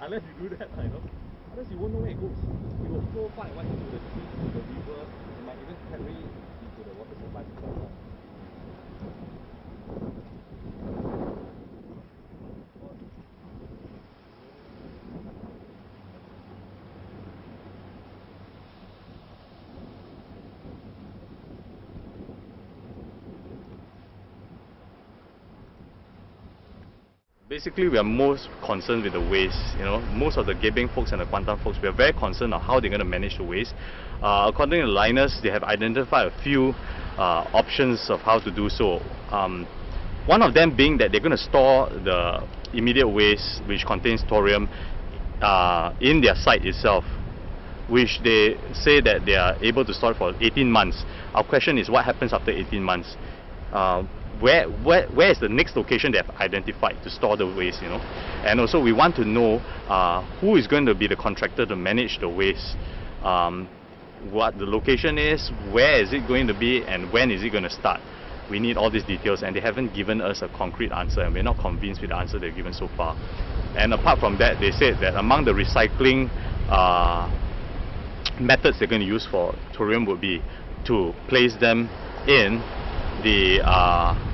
Unless you do that, unless you won't know where it goes. It will flow far and wide into the sea, into the river. It might even carry into the water supply to Kuantan. Basically, we are most concerned with the waste. Most of the Gebeng folks and the Kuantan folks, we are very concerned on how they're going to manage the waste. According to Lynas, they have identified a few options of how to do so. One of them being that they're going to store the immediate waste, which contains thorium, in their site itself, which they say that they are able to store it for 18 months. Our question is, what happens after 18 months? Where is the next location they have identified to store the waste, And also we want to know who is going to be the contractor to manage the waste, what the location is, where is it going to be, and when is it going to start. We need all these details, and they haven't given us a concrete answer, and we're not convinced with the answer they've given so far. And apart from that, they said that among the recycling methods they're going to use for thorium would be to place them in the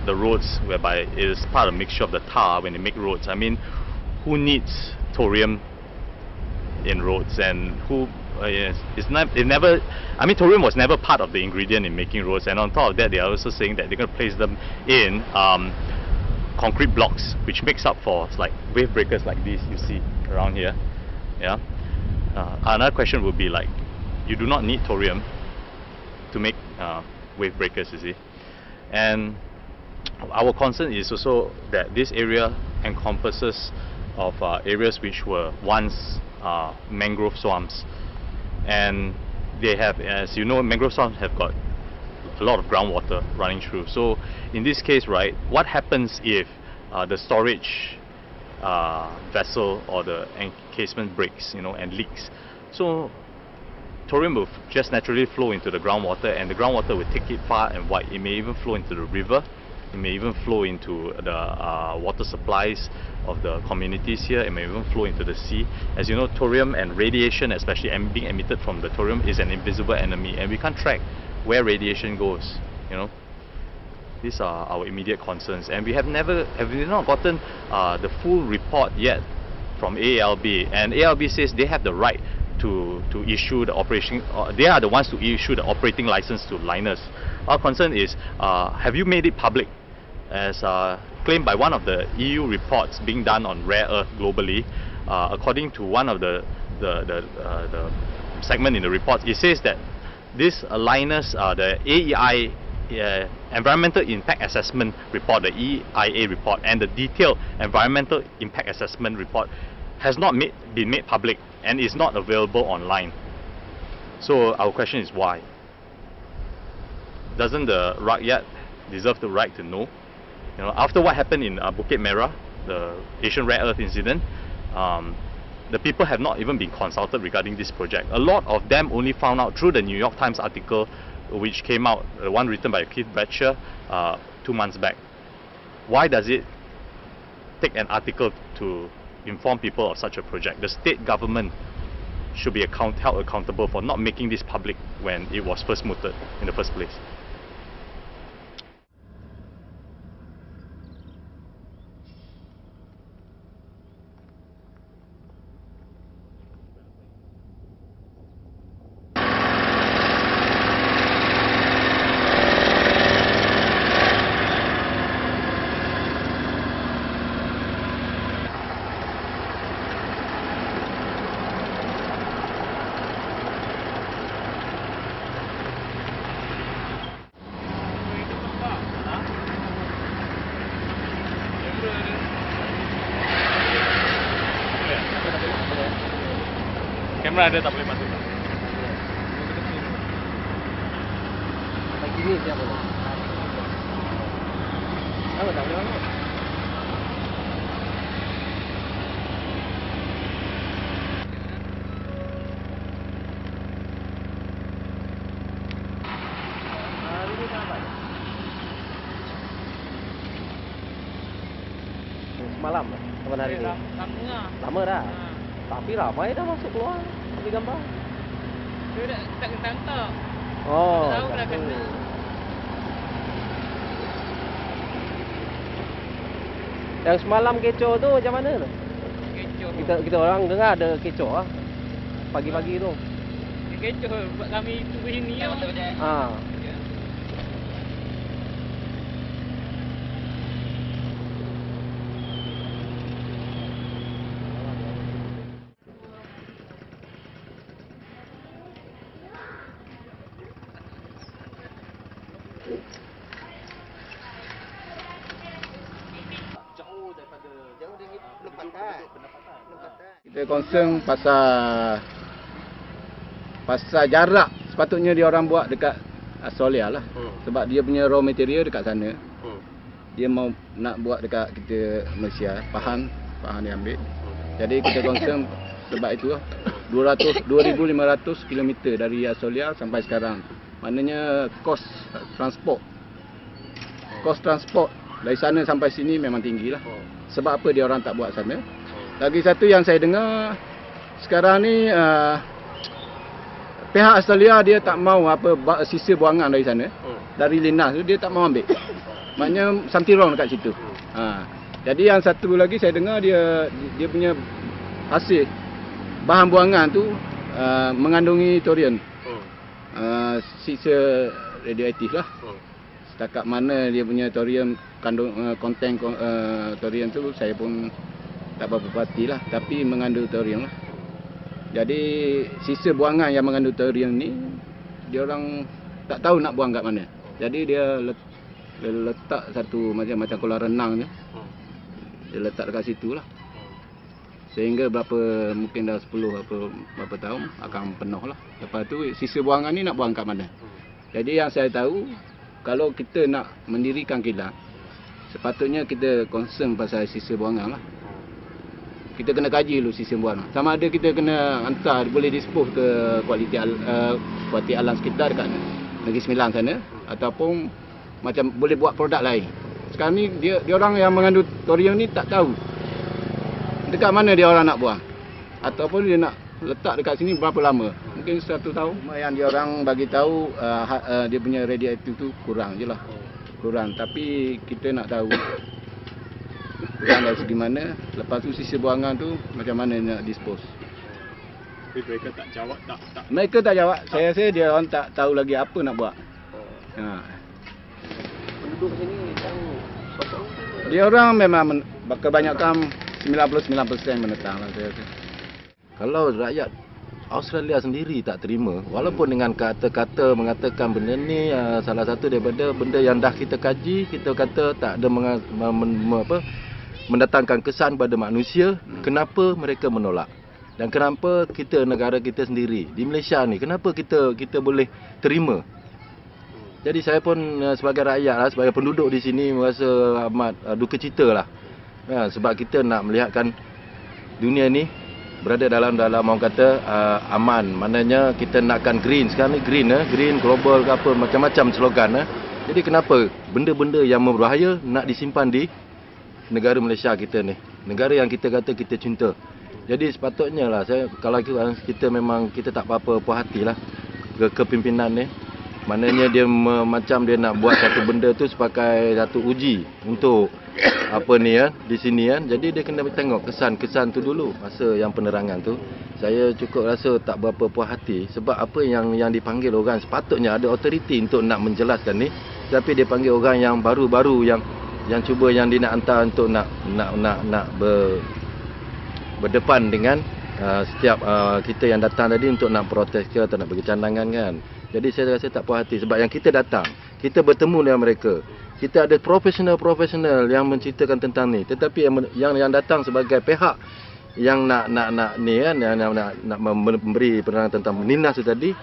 roads, whereby it is part of a mixture of the tar when they make roads. I mean, who needs thorium in roads? And who thorium was never part of the ingredient in making roads. And on top of that, they are also saying that they're going to place them in concrete blocks, which makes up for like wave breakers like these you see around here. Yeah. Another question would be like, you do not need thorium to make wave breakers, you see. And our concern is also that this area encompasses of areas which were once mangrove swamps, and they have, as you know, mangrove swamps have got a lot of groundwater running through. So in this case, right, what happens if the storage vessel or the encasement breaks, and leaks? So thorium will just naturally flow into the groundwater, and the groundwater will take it far and wide. It may even flow into the river. It may even flow into the water supplies of the communities here. It may even flow into the sea. As you know, thorium and radiation, especially being emitted from the thorium, is an invisible enemy, and we can't track where radiation goes. These are our immediate concerns, and we have not gotten the full report yet from ALB, and ALB says they have the right to issue the operation. They are the ones to issue the operating license to Lynas. Our concern is, have you made it public? As claimed by one of the EU reports being done on rare earth globally, according to one of the segment in the report, it says that this Lynas, the AEI Environmental Impact Assessment Report, the EIA report, and the detailed Environmental Impact Assessment Report has not been made public and is not available online. So our question is why? Doesn't the rakyat deserve the right to know? After what happened in Bukit Merah, the Asian rare earth incident, the people have not even been consulted regarding this project. A lot of them only found out through the New York Times article, which came out, the one written by Keith Bradshaw 2 months back. Why does it take an article to inform people of such a project? The state government should be held accountable for not making this public when it was first mooted in the first place. Kamera ada tak boleh masuk tak? Sampai gini siap boleh. Tahu tak boleh masuk. Semalam, kapan hari ini? Lama dah. Tapi ramai dah masuk keluar. Ambil gambar. Dia tak kena tak. Oh. Tahu dah kena. Yang semalam kecoh tu macam mana tu? Kecoh. Kita orang dengar ada kecoh ah. Pagi-pagi tu. Dia kecoh buat kami tu sini lah. Ah. Kita concern pasal jarak sepatutnya dia orang buat dekat Australia lah. Sebab dia punya raw material dekat sana. Dia mau nak buat dekat kita Malaysia, Pahang dia ambil. Jadi kita concern sebab itu lah. 2,500 km dari Australia sampai sekarang. Maknanya kos transport dari sana sampai sini memang tinggi lah. Sebab apa dia orang tak buat sana? Lagi satu yang saya dengar sekarang ni pihak Australia dia tak mau sisa buangan dari sana. Dari Lynas tu dia tak mau ambil. Maknanya something wrong dekat situ. Jadi yang satu lagi saya dengar dia punya hasil bahan buangan tu mengandungi thorium. Sisa radioaktif lah. Setakat mana dia punya thorium konten thorium tu saya pun tak berapa pasti lah, tapi mengandung thorium lah. Jadi sisa buangan yang mengandung thorium ni dia orang tak tahu nak buang kat mana. Jadi dia letak satu macam kolam renang je. Dia letak dekat situ lah. Sehingga mungkin dah 10 berapa tahun akan penuh lah. Lepas tu sisa buangan ni nak buang kat mana. Jadi yang saya tahu, kalau kita nak mendirikan kilang, sepatutnya kita concern pasal sisa buangan lah. Kita kena kaji dulu sistem buangan. Sama ada kita kena hantar, boleh dispose ke kualiti alam sekitar dekat Negeri Sembilan sana, ataupun macam boleh buat produk lain. Sekarang ni dia orang yang mengandung thorium ni tak tahu dekat mana dia orang nak buang, ataupun dia nak letak dekat sini berapa lama. Mungkin 1 tahun. Cuma yang dia orang bagi tahu dia punya radioaktif tu kurang je lah. Kurang, tapi kita nak tahu kurang dari segi mana. Lepas tu sisa buangan tu macam mana nak dispose. Tapi mereka tak jawab tak. Mereka tak jawab. Saya rasa dia orang tak tahu lagi apa nak buat. Penduduk sini yang sokong. Dia orang memang kebanyakan 99% menentang lah saya rasa. Kalau rakyat Australia sendiri tak terima, walaupun dengan kata-kata mengatakan benda ni salah satu daripada benda yang dah kita kaji, kita kata tak ada mendatangkan kesan pada manusia, kenapa mereka menolak? Dan kenapa negara kita sendiri di Malaysia ni, kenapa kita boleh terima? Jadi saya pun sebagai rakyat lah, sebagai penduduk di sini merasa amat duka cita lah. Sebab kita nak melihatkan dunia ni berada dalam orang kata aman. Maknanya kita nakkan green. Sekarang ni green global ke apa, macam-macam slogan. Jadi kenapa benda-benda yang berbahaya nak disimpan di negara Malaysia kita ni, negara yang kita kata kita cinta. Jadi sepatutnya lah kalau kita memang kita tak apa-apa puas hatilah ke kepimpinan ni. Maknanya dia macam dia nak buat satu benda tu sebagai satu uji untuk di sini kan. Jadi dia kena tengok kesan tu dulu masa yang penerangan tu. Saya cukup rasa tak berapa puas hati sebab apa yang dipanggil orang sepatutnya ada authority untuk nak menjelaskan ni, tapi dia panggil orang yang baru-baru yang cuba yang dia nak hantar untuk nak berdepan dengan setiap kita yang datang tadi untuk nak protes ke atau nak bagi candangan kan. Jadi saya rasa tak puas hati sebab yang kita datang, kita bertemu dengan mereka. Kita ada profesional yang menceritakan tentang ni, tetapi yang datang sebagai pihak yang nak ni kan, yang nak memberi penerangan tentang Lynas tu tadi,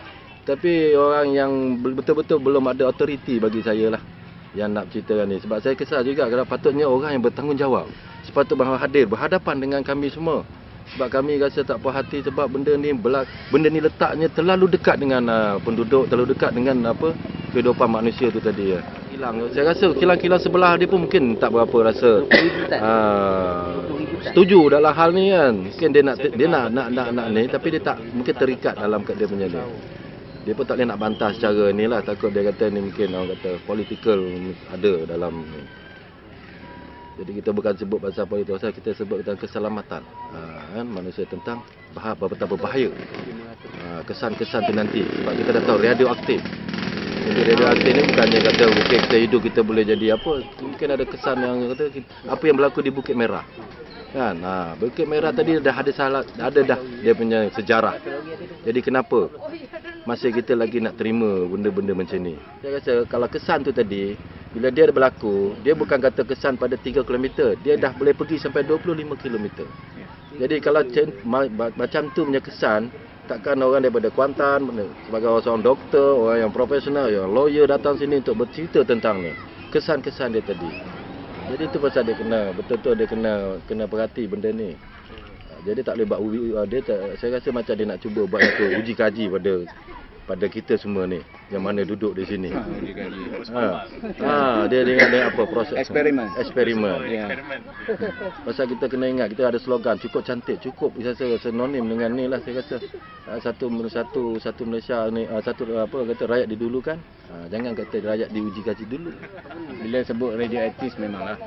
tapi orang yang betul-betul belum ada authority bagi saya lah yang nak ceritakan ni. Sebab saya kesal juga kerana patutnya orang yang bertanggungjawab sepatutnya hadir berhadapan dengan kami semua. Sebab kami rasa tak puas hati sebab benda ni letaknya terlalu dekat dengan penduduk, terlalu dekat dengan kehidupan manusia tu tadi ya. Kilang, saya rasa kilang-kilang sebelah dia pun mungkin tak berapa rasa setuju dalam hal ni kan. Mungkin dia nak ni, tapi dia tak mungkin terikat dalam dia punya ni. Dia pun tak boleh nak bantah secara ni lah. Takut dia kata ni mungkin orang kata political ada dalam ni. Jadi kita bukan sebut pasal politik, kita sebut tentang keselamatan kan, manusia tentang betapa bahaya kesan-kesan tu nanti. Sebab kita dah tahu radioaktif. Jadi radioaktif ni bukannya kata okay, kita hidup kita boleh jadi apa. Mungkin ada kesan yang kata apa yang berlaku di Bukit Merah. Kan? Bukit Merah tadi dah ada dah dia punya sejarah. Jadi kenapa masih kita lagi nak terima benda-benda macam ni? Saya rasa kalau kesan tu tadi bila dia berlaku, dia bukan kata kesan pada 3 km, dia dah boleh pergi sampai 25 km. Jadi kalau macam tu punya kesan, takkan orang daripada Kuantan, sebagai seorang doktor, orang yang profesional, yang lawyer datang sini untuk bercerita tentang ni. Kesan-kesan dia tadi. Jadi itu pasal dia kena, betul-betul dia kena perhati benda ni. Jadi tak boleh buat saya rasa macam dia nak cuba buat satu uji kaji pada kita semua ni yang mana duduk di sini. Dia dengan apa proses eksperimen. Ya. Pasal kita kena ingat kita ada slogan cukup cantik, cukup saya rasa sinonim dengan ni lah saya rasa. Satu Malaysia ni satu apa kata rakyat didulukan. Jangan kata rakyat diuji kaji dulu. Bila sebut radioaktif memanglah.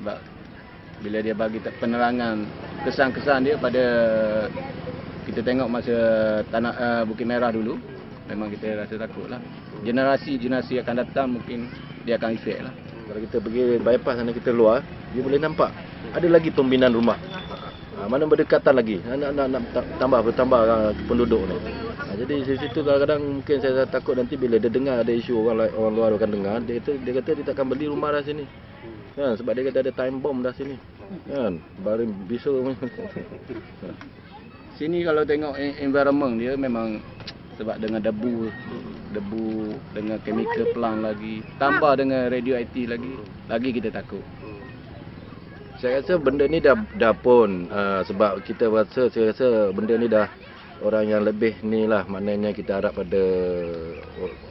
Sebab bila dia bagi penerangan kesan-kesan dia pada kita tengok masa Bukit Merah dulu, memang kita rasa takut lah. Generasi akan datang mungkin dia akan efek lah. Kalau kita pergi bypass sana kita luar, dia boleh nampak ada lagi pembinaan rumah. Mana berdekatan lagi, nak bertambah penduduk ni. Jadi di situ kadang-kadang mungkin saya takut nanti bila dia dengar ada isu orang luar akan dengar, dia kata dia tak akan beli rumah dah sini. Kan, sebab dia kata ada time bomb dah sini. Kan, baru bisu. Sini kalau tengok environment dia memang sebab dengan debu dengan chemical plant lagi, tambah dengan radioaktif lagi kita takut. Saya rasa benda ni dah pun sebab kita rasa saya rasa benda ni dah orang yang lebih ni lah, maknanya kita harap pada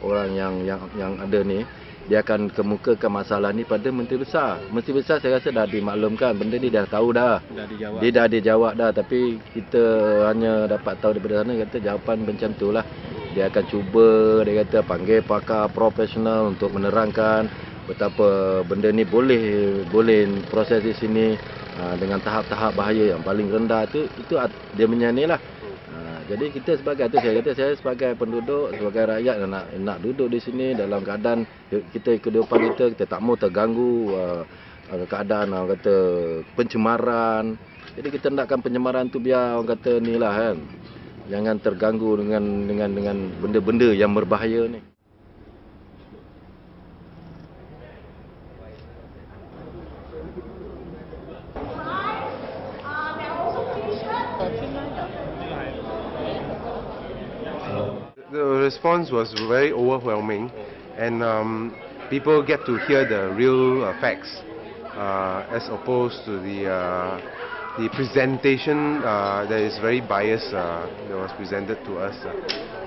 orang yang ada ni dia akan kemukakan masalah ni pada Menteri Besar. Menteri Besar saya rasa dah dimaklumkan, benda ni dah tahu dah. Dia dah dijawab dah, tapi kita hanya dapat tahu daripada sana kata jawapan macam tu lah. Dia akan cuba, dia kata panggil pakar profesional untuk menerangkan betapa benda ni boleh proses di sini dengan tahap-tahap bahaya yang paling rendah itu dia punya ni lah. Jadi kita saya sebagai penduduk, sebagai rakyat nak duduk di sini dalam keadaan kehidupan kita tak mau terganggu keadaan orang kata pencemaran. Jadi kita nakkan pencemaran tu biar orang kata ni lah kan. Jangan terganggu dengan benda-benda yang berbahaya ni. The response was very overwhelming, and people get to hear the real facts as opposed to the presentation that is very biased that was presented to us.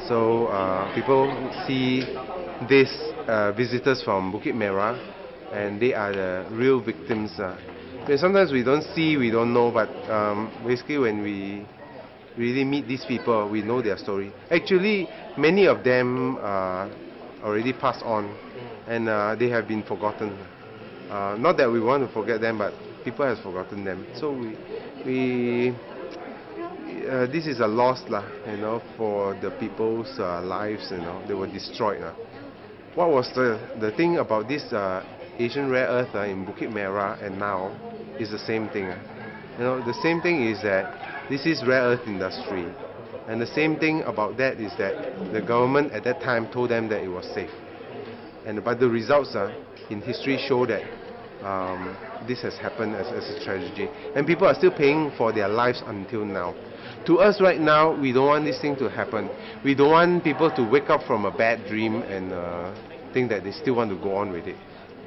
So people see these visitors from Bukit Merah, and they are the real victims. Sometimes we don't see, we don't know, but basically when we really meet these people, we know their story. Actually, many of them already passed on, and they have been forgotten. Not that we want to forget them, but people have forgotten them. So this is a loss, for the people's lives. They were destroyed. What was the thing about this Asian rare earth in Bukit Merah and now is the same thing. The same thing is that this is rare earth industry, and the same thing about that is that the government at that time told them that it was safe, but the results in history show that this has happened as a tragedy, and people are still paying for their lives until now. To us right now, we don't want this thing to happen. We don't want people to wake up from a bad dream and think that they still want to go on with it.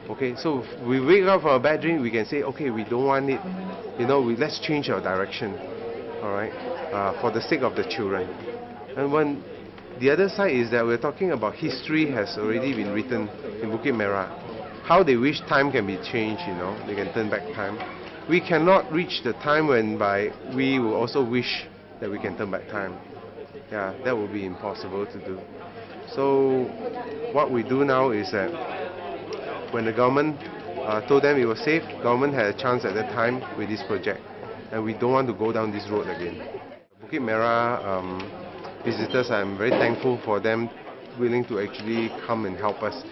Okay, so if we wake up from a bad dream, we can say, okay, we don't want it. Let's change our direction. All right, for the sake of the children. And when the other side is that we're talking about history has already been written in Bukit Merah. how they wish time can be changed, you know, they can turn back time. We cannot reach the time whereby we will also wish that we can turn back time. Yeah, that would be impossible to do. So what we do now is that when the government told them it was safe, government had a chance at that time with this project, and we don't want to go down this road again. Bukit Merah visitors, I'm very thankful for them willing to actually come and help us.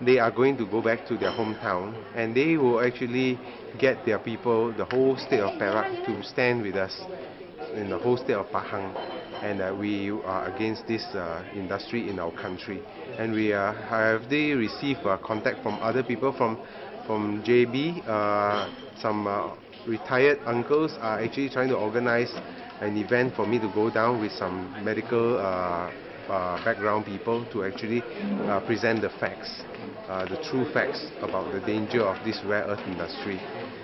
They are going to go back to their hometown, and they will actually get their people, the whole state of Perak, to stand with us in the whole state of Pahang, and we are against this industry in our country. And we have already received contact from other people from JB. Some retired uncles are actually trying to organize an event for me to go down with some medical background people to actually present the facts, the true facts about the danger of this rare earth industry.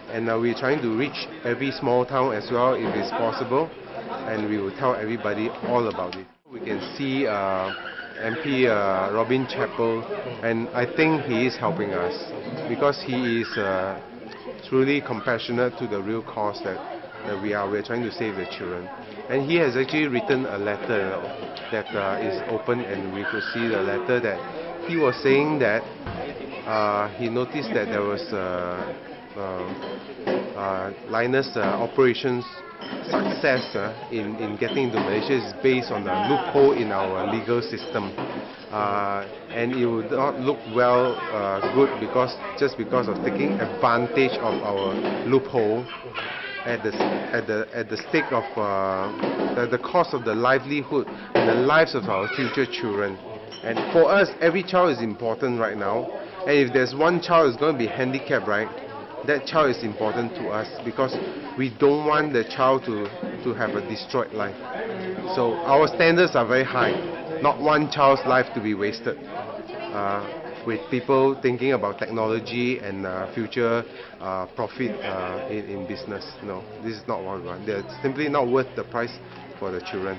And we're trying to reach every small town as well if it's possible, and we will tell everybody all about it. We can see MP Robin Chappell, and I think he is helping us because he is truly compassionate to the real cause that we're trying to save the children. And he has actually written a letter that is open, and we could see the letter that he was saying that he noticed that there was Lynas operations success in getting into Malaysia is based on a loophole in our legal system, and it would not look good just because of taking advantage of our loophole at the stake of the cost of the livelihood and the lives of our future children. And for us, every child is important right now, and if there's one child who's going to be handicapped, right, that child is important to us because we don't want the child to have a destroyed life. So our standards are very high, not one child's life to be wasted. With people thinking about technology and future profit in business. No, this is not what we want. They're simply not worth the price for the children.